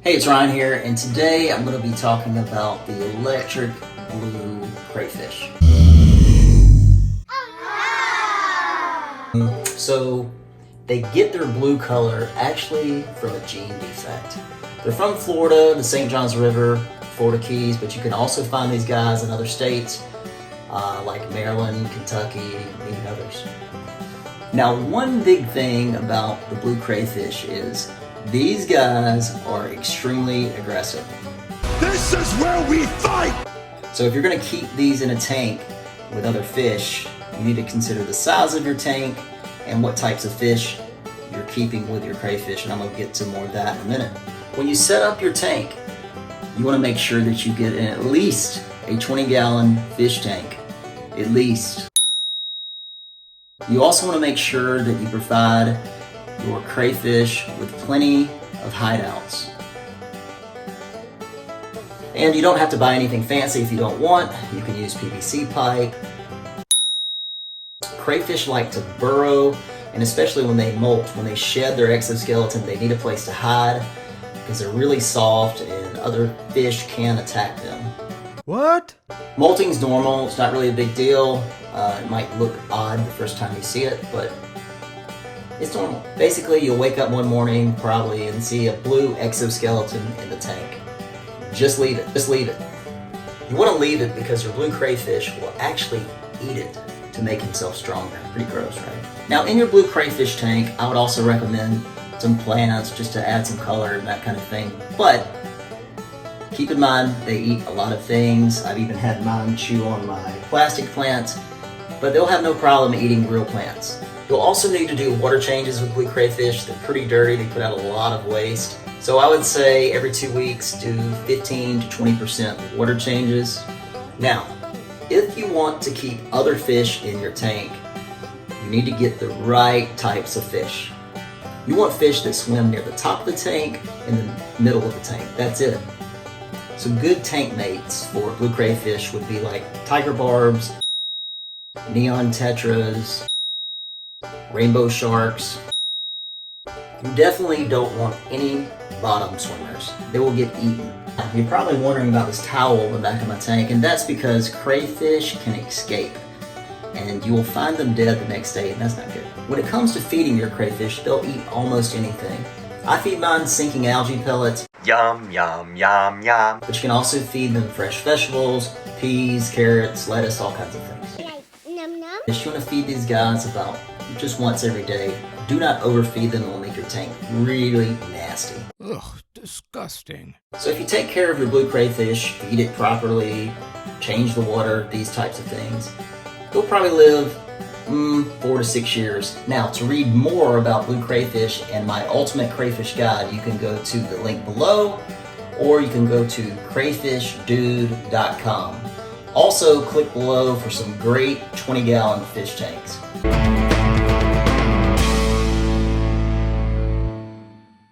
Hey, it's Ryan here, and today I'm going to be talking about the electric blue crayfish. So, they get their blue color actually from a gene defect. They're from Florida, the St. Johns River, Florida Keys, but you can also find these guys in other states like Maryland, Kentucky, and even others. Now, one big thing about the blue crayfish is these guys are extremely aggressive. This is where we fight! So if you're going to keep these in a tank with other fish, you need to consider the size of your tank and what types of fish you're keeping with your crayfish, and I'm going to get to more of that in a minute. When you set up your tank, you want to make sure that you get in at least a 20-gallon fish tank, at least. You also want to make sure that you provide your crayfish with plenty of hideouts. And you don't have to buy anything fancy if you don't want. You can use PVC pipe. Crayfish like to burrow, and especially when they molt, when they shed their exoskeleton, they need a place to hide because they're really soft and other fish can attack them. What? Molting's normal, it's not really a big deal. It might look odd the first time you see it, but it's normal. Basically, you'll wake up one morning probably and see a blue exoskeleton in the tank. Just leave it. Just leave it. You want to leave it because your blue crayfish will actually eat it to make himself stronger. Pretty gross, right? Now, in your blue crayfish tank, I would also recommend some plants just to add some color and that kind of thing. But keep in mind, they eat a lot of things. I've even had mine chew on my plastic plants, but they'll have no problem eating real plants. You'll also need to do water changes with blue crayfish. They're pretty dirty. They put out a lot of waste. So I would say every 2 weeks, do 15 to 20% water changes. Now, if you want to keep other fish in your tank, you need to get the right types of fish. You want fish that swim near the top of the tank and the middle of the tank. That's it. Some good tank mates for blue crayfish would be like tiger barbs, neon tetras, rainbow sharks. You definitely don't want any bottom swimmers. They will get eaten. You're probably wondering about this towel in the back of my tank, and that's because crayfish can escape and you will find them dead the next day, and that's not good. When it comes to feeding your crayfish, they'll eat almost anything. I feed mine sinking algae pellets. Yum, yum, yum, yum. But you can also feed them fresh vegetables, peas, carrots, lettuce, all kinds of things. Num num. You want to feed these guys about just once every day. Do not overfeed them. It will make your tank really nasty. Ugh, disgusting. So if you take care of your blue crayfish, feed it properly, change the water, these types of things, you'll probably live 4 to 6 years. Now, to read more about blue crayfish and my ultimate crayfish guide, you can go to the link below, or you can go to crayfishdude.com. Also, click below for some great 20-gallon fish tanks.